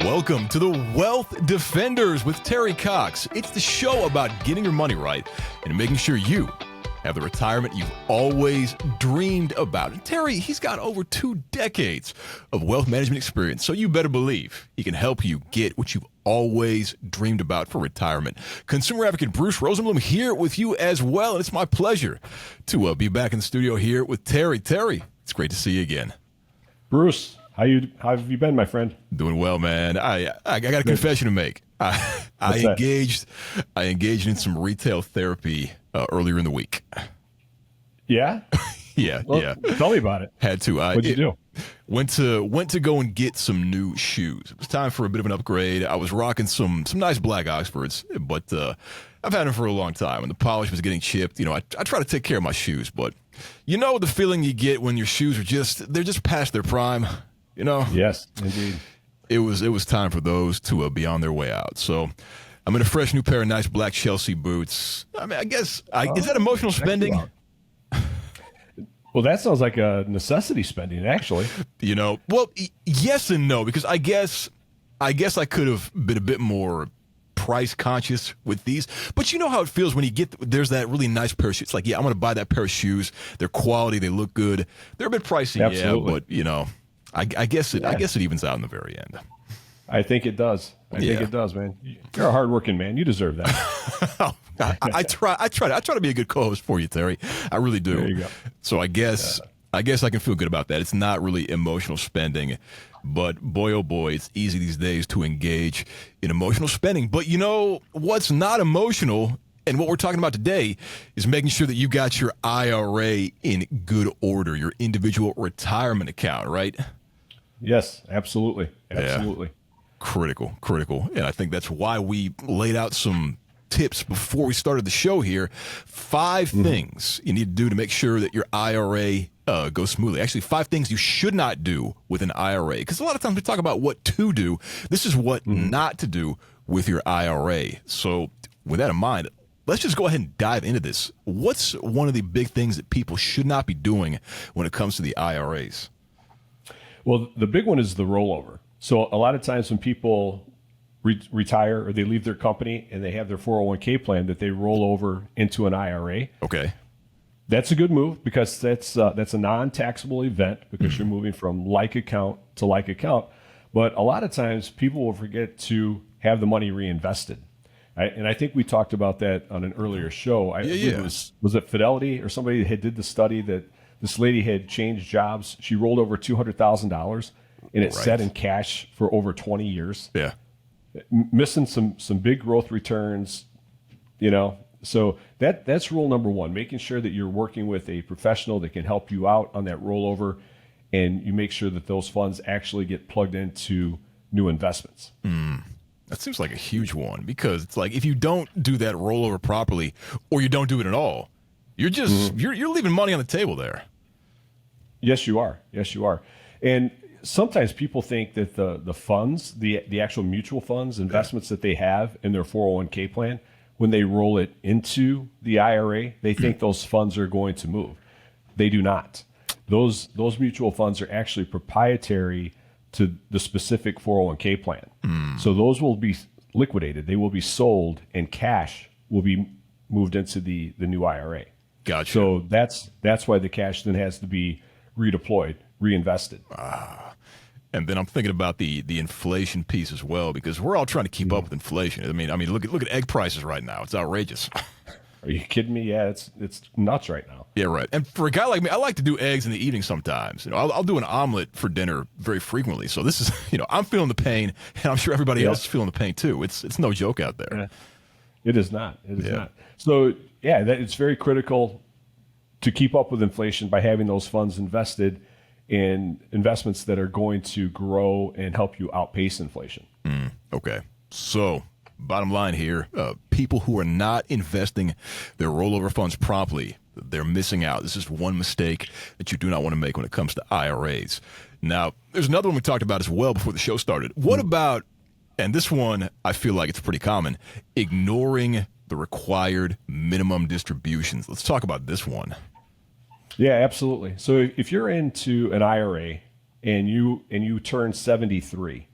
Welcome to the Wealth Defenders with Terry Cox. It's the show about getting your money right and making sure you have the retirement you've always dreamed about. And Terry, he's got over 2 decades of wealth management experience, so you better believe he can help you get what you've always dreamed about for retirement. Consumer advocate Bruce Rosenblum here with you as well, and it's my pleasure to be back in the studio here with Terry. Terry, it's great to see you again. Bruce, how have you been, my friend? Doing well, man. I got a confession to make. I engaged in some retail therapy earlier in the week. Yeah? Yeah. Tell me about it. Had to. What'd you do? Went to go and get some new shoes. It was time for a bit of an upgrade. I was rocking some nice black Oxfords, but I've had them for a long time, and the polish was getting chipped. I try to take care of my shoes, but you know the feeling you get when your shoes are they're just past their prime. Yes, indeed. It was time for those to be on their way out. So I'm in a fresh new pair of nice black Chelsea boots. I mean, is that emotional spending? Well, that sounds like a necessity spending, actually. Well, yes and no, because I guess I could have been a bit more price conscious with these. But you know how it feels when there's that really nice pair of shoes. It's like, yeah, I'm going to buy that pair of shoes. They're quality. They look good. They're a bit pricey, Absolutely. Yeah, but I guess it evens out in the very end. I think it does. I think it does, man. You're a hardworking man. You deserve that. I try to be a good co-host for you, Terry. I really do. There you go. So I guess I can feel good about that. It's not really emotional spending, but boy, oh boy, it's easy these days to engage in emotional spending. But you know what's not emotional, and what we're talking about today is making sure that you got your IRA in good order, your individual retirement account, right? Yes, absolutely. Absolutely. Yeah. Critical. And I think that's why we laid out some tips before we started the show here. 5 things you need to do to make sure that your IRA goes smoothly. Actually, 5 things you should not do with an IRA. Because a lot of times we talk about what to do. This is what not to do with your IRA. So with that in mind, let's just go ahead and dive into this. What's one of the big things that people should not be doing when it comes to the IRAs? Well, the big one is the rollover. So a lot of times when people retire or they leave their company and they have their 401k plan that they roll over into an IRA. Okay. That's a good move because that's a non-taxable event because you're moving from like account to like account. But a lot of times people will forget to have the money reinvested. Right? And I think we talked about that on an earlier show. Was it Fidelity or somebody that did the study that this lady had changed jobs? She rolled over $200,000 and it sat in cash for over 20 years. Yeah. Missing some big growth returns, So that's rule number 1, making sure that you're working with a professional that can help you out on that rollover, and you make sure that those funds actually get plugged into new investments. That seems like a huge one because it's like if you don't do that rollover properly or you don't do it at all, you're just you're leaving money on the table there. Yes, you are. And sometimes people think that the funds, the actual mutual funds, investments that they have in their 401k plan, when they roll it into the IRA, they think those funds are going to move. They do not. Those mutual funds are actually proprietary to the specific 401k plan. So those will be liquidated. They will be sold, and cash will be moved into the new IRA. Gotcha. So that's why the cash then has to be redeployed, reinvested. And then I'm thinking about the inflation piece as well, because we're all trying to keep up with inflation. I mean, look at egg prices right now. It's outrageous. Are you kidding me? Yeah, it's nuts right now. Yeah, right. And for a guy like me, I like to do eggs in the evening sometimes. I'll do an omelet for dinner very frequently. So this is, I'm feeling the pain, and I'm sure everybody else is feeling the pain too. It's no joke out there. Yeah. It is not. Not. So it's very critical to keep up with inflation by having those funds invested in investments that are going to grow and help you outpace inflation. Okay. So bottom line here, people who are not investing their rollover funds properly, they're missing out. This is one mistake that you do not want to make when it comes to IRAs. Now, there's another one we talked about as well before the show started. What about, and this one I feel like it's pretty common, ignoring the required minimum distributions? Let's talk about this one. Yeah, absolutely. So if you're into an IRA and you turn 73,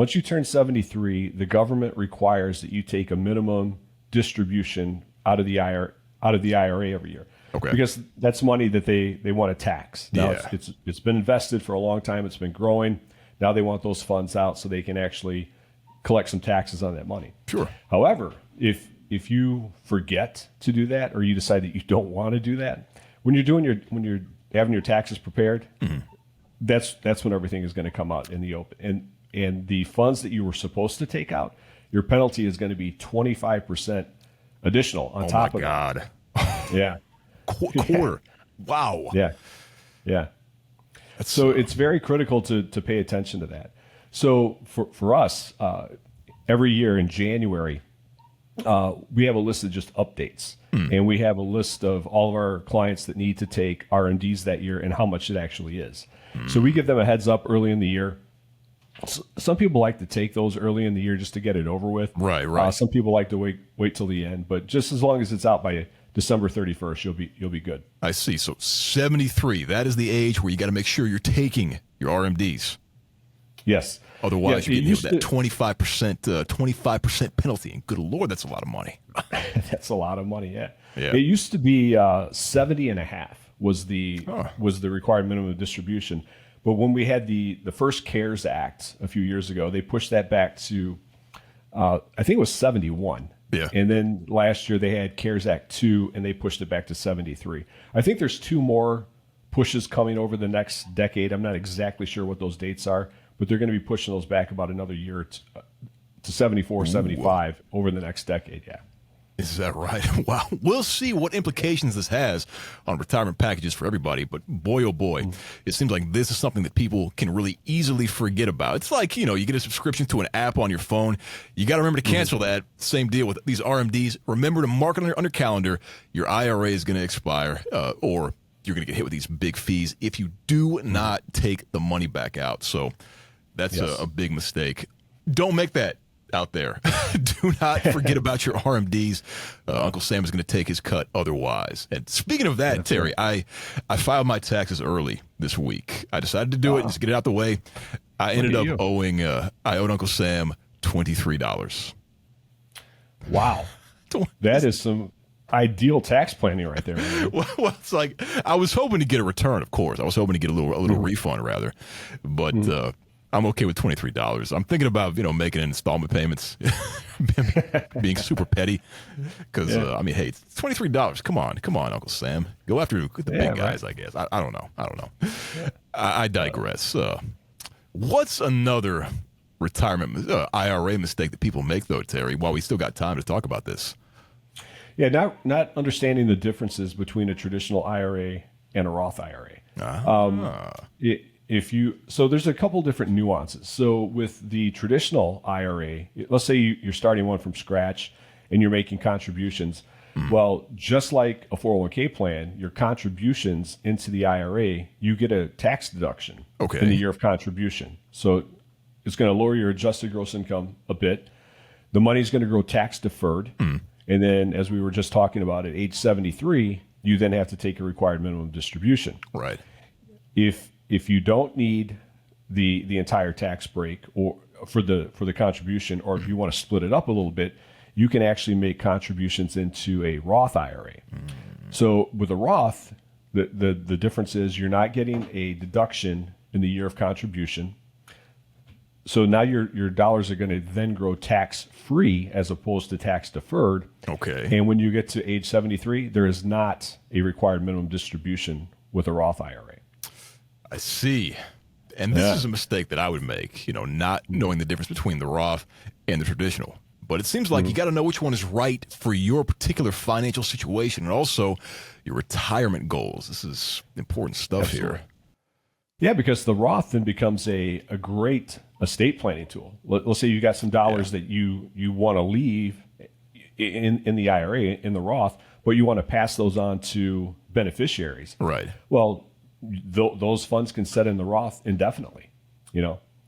Once you turn 73, the government requires that you take a minimum distribution out of the IRA every year. Okay. Because that's money that they want to tax. Now Yeah. it's been invested for a long time. It's been growing. Now they want those funds out so they can actually collect some taxes on that money. Sure. However, if you forget to do that, or you decide that you don't want to do that, when you're having your taxes prepared, that's when everything is going to come out in the open. And the funds that you were supposed to take out, your penalty is going to be 25% additional on top of God. that. Yeah. Quarter. Wow. Yeah. Yeah. So it's very critical to pay attention to that. So for us, every year in January, we have a list of just updates. And we have a list of all of our clients that need to take RMDs that year and how much it actually is. So we give them a heads up early in the year. Some people like to take those early in the year just to get it over with. Right. Some people like to wait till the end, but just as long as it's out by December 31st, you'll be good. I see. So 73, that is the age where you got to make sure you're taking your RMDs. Yes. Otherwise, you're getting hit with that 25% penalty. And good Lord, that's a lot of money. That's a lot of money. Yeah. Yeah. It used to be 70 and a half was the required minimum distribution. But when we had the first CARES Act a few years ago, they pushed that back to, I think it was 71. Yeah. And then last year they had CARES Act 2, and they pushed it back to 73. I think there's 2 more pushes coming over the next decade. I'm not exactly sure what those dates are, but they're going to be pushing those back about another year to 74, 75 over the next decade. Yeah. Is that right? Wow. We'll see what implications this has on retirement packages for everybody. But boy, oh boy, it seems like this is something that people can really easily forget about. It's like, you get a subscription to an app on your phone. You got to remember to cancel that. Same deal with these RMDs. Remember to mark it on your calendar. Your IRA is going to expire, or you're going to get hit with these big fees if you do not take the money back out. So that's a big mistake. Don't make that out there. Do not forget about your RMDs. Uncle Sam is going to take his cut otherwise. And speaking of that, Terry, I filed my taxes early this week. I decided to do it and just get it out the way. I ended up owing, I owed Uncle Sam $23. Wow. That is some ideal tax planning right there. Well, it's like, I was hoping to get a return, of course. I was hoping to get a little refund, rather. But I'm okay with $23. I'm thinking about, making installment payments, being super petty. Because, hey, it's $23. Come on, Uncle Sam. Go after the big guys, I guess. I don't know. I digress. What's another retirement IRA mistake that people make, though, Terry, while we still got time to talk about this? Yeah, not understanding the differences between a traditional IRA and a Roth IRA. So there's a couple different nuances. So with the traditional IRA, let's say you're starting one from scratch and you're making contributions. Well, just like a 401k plan, your contributions into the IRA, you get a tax deduction in the year of contribution. So it's going to lower your adjusted gross income a bit. The money is going to grow tax deferred. And then, as we were just talking about, at age 73, you then have to take a required minimum distribution. Right. If you don't need the entire tax break or for the contribution, or if you want to split it up a little bit, you can actually make contributions into a Roth IRA. So with a Roth, the difference is you're not getting a deduction in the year of contribution. So now your dollars are going to then grow tax-free as opposed to tax-deferred. Okay. And when you get to age 73, there is not a required minimum distribution with a Roth IRA. I see. And this is a mistake that I would make, not knowing the difference between the Roth and the traditional. But it seems like you got to know which one is right for your particular financial situation and also your retirement goals. This is important stuff here. Yeah, because the Roth then becomes a great estate planning tool. Let's say you got some dollars that you want to leave in the IRA, in the Roth, but you want to pass those on to beneficiaries. Right. Well, those funds can set in the Roth indefinitely,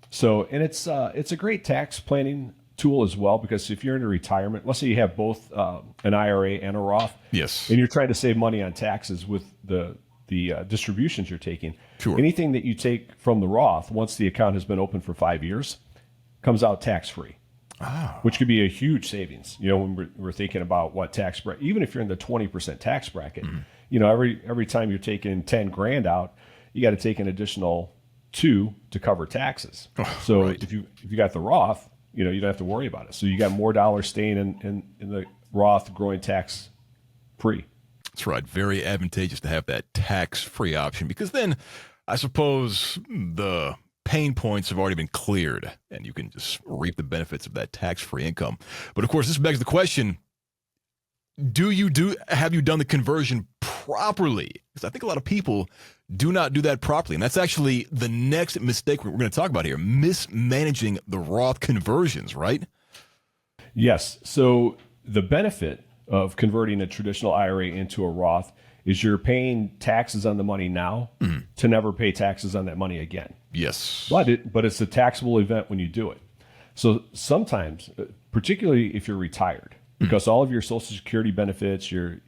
So, and it's a great tax planning tool as well, because if you're in a retirement, let's say you have both an IRA and a Roth. Yes. And you're trying to save money on taxes with the distributions you're taking. Sure. Anything that you take from the Roth, once the account has been open for 5 years, comes out tax-free, which could be a huge savings. When we're thinking about what tax bracket, even if you're in the 20% tax bracket, every time you're taking 10 grand out, you got to take an additional 2 to cover taxes. So right. if you got the Roth, you don't have to worry about it. So you got more dollars staying in the Roth, growing tax free. That's right. Very advantageous to have that tax-free option, because then I suppose the pain points have already been cleared and you can just reap the benefits of that tax-free income. But of course, this begs the question, have you done the conversion properly? Because I think a lot of people do not do that properly. And that's actually the next mistake we're going to talk about here, mismanaging the Roth conversions, right? Yes. So the benefit of converting a traditional IRA into a Roth is you're paying taxes on the money now to never pay taxes on that money again. Yes. But it's a taxable event when you do it. So sometimes, particularly if you're retired, because all of your Social Security benefits, your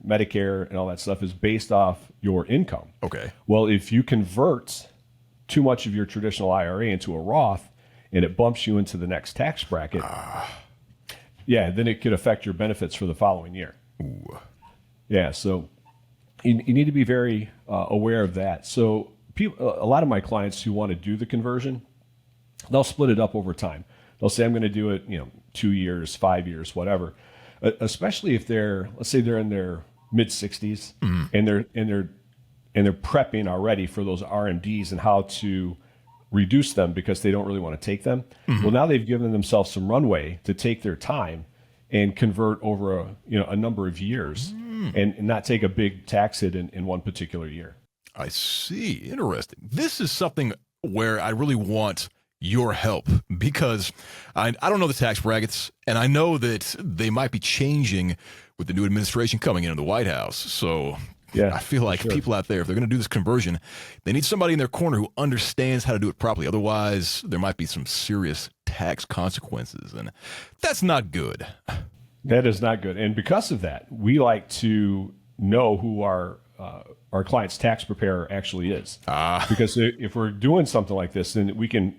Medicare and all that stuff is based off your income. Okay. Well, if you convert too much of your traditional IRA into a Roth and it bumps you into the next tax bracket, then it could affect your benefits for the following year. Ooh. Yeah, so you need to be very aware of that. So a lot of my clients who want to do the conversion, they'll split it up over time. They'll say, I'm going to do it, 2 years, 5 years, whatever. Especially if let's say they're in their mid 60s and they're prepping already for those RMDs and how to reduce them because they don't really want to take them. Well, now they've given themselves some runway to take their time and convert over a number of years and not take a big tax hit in one particular year. I see. Interesting. This is something where I really want your help, because I don't know the tax brackets, and I know that they might be changing with the new administration coming into the White House. So I feel like people out there, if they're going to do this conversion, they need somebody in their corner who understands how to do it properly. Otherwise, there might be some serious tax consequences, and that's not good. That is not good. And because of that, we like to know who our client's tax preparer actually is. Because if we're doing something like this, then we can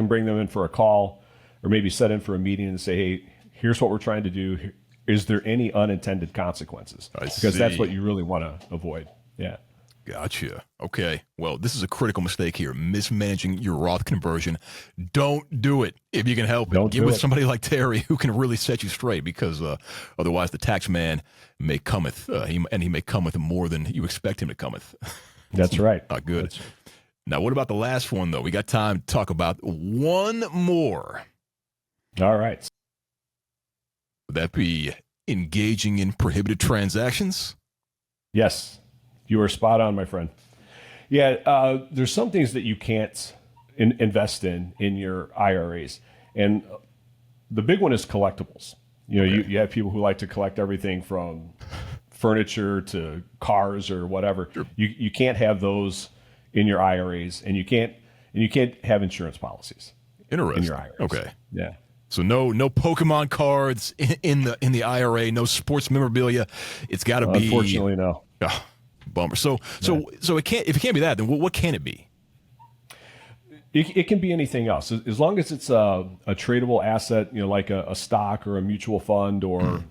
bring them in for a call or maybe set in for a meeting and say, hey, here's what we're trying to do. Is there any unintended consequences? Because that's what you really want to avoid. Yeah. Gotcha. Okay. Well, this is a critical mistake here, mismanaging your Roth conversion. Don't do it if you can help it. Get with somebody like Terry who can really set you straight, because otherwise the tax man may cometh, he may cometh more than you expect him to cometh. That's right. Not good. That's right. Now, what about the last one, though? We got time to talk about one more. All right. Would that be engaging in prohibited transactions? Yes. You are spot on, my friend. Yeah, there's some things that you can't invest in your IRAs. And the big one is collectibles. You have people who like to collect everything from furniture to cars or whatever. Sure. You can't have those in your IRAs, and you can't have insurance policies in your IRAs. Okay. Yeah. So no Pokemon cards in the IRA, no sports memorabilia. It's got to be. Unfortunately, no. Oh, bummer. So it can't. If it can't be that, then what can it be? It can be anything else, as long as it's a tradable asset, like a stock or a mutual fund or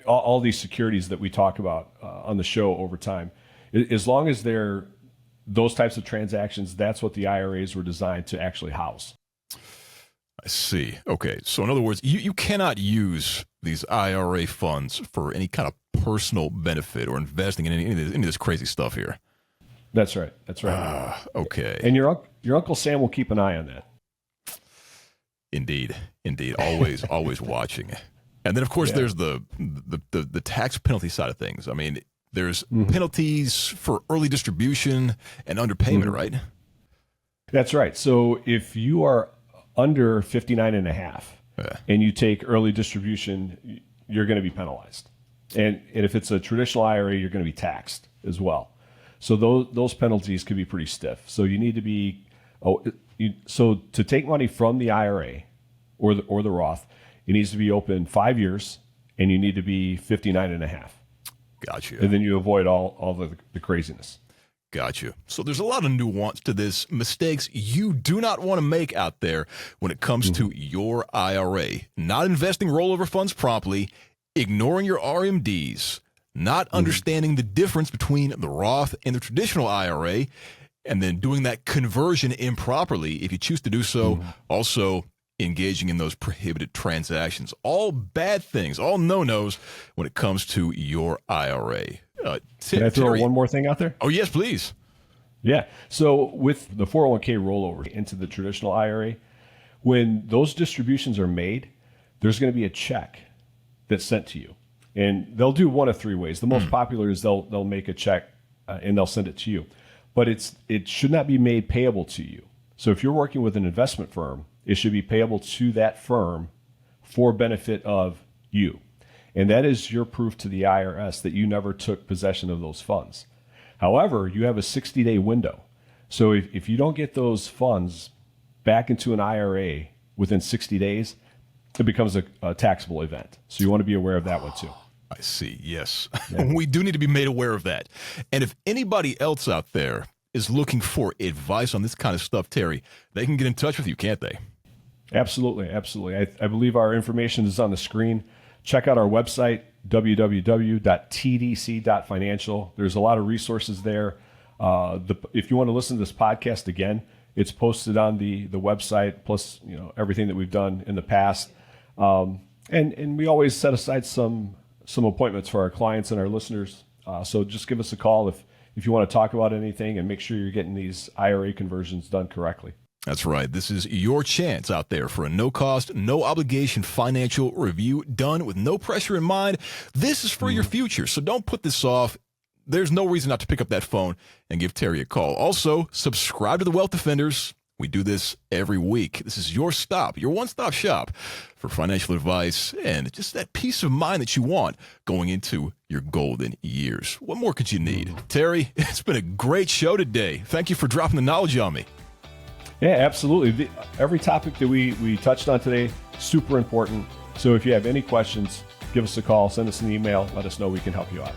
all these securities that we talk about on the show over time. As long as they're those types of transactions, that's what the IRAs were designed to actually house. I see. Okay. So in other words, you cannot use these IRA funds for any kind of personal benefit or investing in any of this crazy stuff here. That's right. That's right. Okay. And your Uncle Sam will keep an eye on that. Indeed. Always watching. And then, of course, there's the tax penalty side of things. I mean, there's penalties for early distribution and underpayment, right? That's right. So if you are under 59 and a half and you take early distribution, you're going to be penalized. And if it's a traditional IRA, you're going to be taxed as well. So those penalties could be pretty stiff. So you need to be so to take money from the IRA or the Roth, it needs to be open 5 years, and you need to be 59 and a half. Gotcha. And then you avoid all the craziness. Gotcha. So there's a lot of nuance to this, mistakes you do not want to make out there when it comes to your IRA. Not investing rollover funds promptly, ignoring your RMDs, not understanding the difference between the Roth and the traditional IRA, and then doing that conversion improperly if you choose to do so. Also engaging in those prohibited transactions. All bad things, all no-nos when it comes to your IRA. Can I throw one more thing out there? Oh, yes, please. Yeah. So with the 401k rollover into the traditional IRA, when those distributions are made, there's going to be a check that's sent to you. And they'll do one of three ways. The most popular is they'll make a check and they'll send it to you. But it should not be made payable to you. So if you're working with an investment firm, it should be payable to that firm for benefit of you. And that is your proof to the IRS that you never took possession of those funds. However, you have a 60-day window. So if you don't get those funds back into an IRA within 60 days, it becomes a taxable event. So you want to be aware of that one too. I see. Yes. We do need to be made aware of that. And if anybody else out there is looking for advice on this kind of stuff, Terry, they can get in touch with you, can't they? Absolutely. Absolutely. I believe our information is on the screen. Check out our website, www.tdc.financial. There's a lot of resources there. If you want to listen to this podcast again, it's posted on the website, plus everything that we've done in the past. And we always set aside some appointments for our clients and our listeners. So just give us a call if you want to talk about anything, and make sure you're getting these IRA conversions done correctly. That's right. This is your chance out there for a no-cost, no-obligation financial review done with no pressure in mind. This is for your future, so don't put this off. There's no reason not to pick up that phone and give Terry a call. Also, subscribe to the Wealth Defenders. We do this every week. This is your stop, your one-stop shop for financial advice and just that peace of mind that you want going into your golden years. What more could you need? Terry, it's been a great show today. Thank you for dropping the knowledge on me. Yeah, absolutely. Every topic that we touched on today, super important. So if you have any questions, give us a call, send us an email, let us know. We can help you out.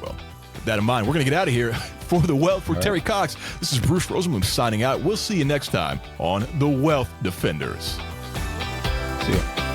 Well, with that in mind, we're going to get out of here. For Terry Cox, this is Bruce Rosenblum signing out. We'll see you next time on The Wealth Defenders. See ya.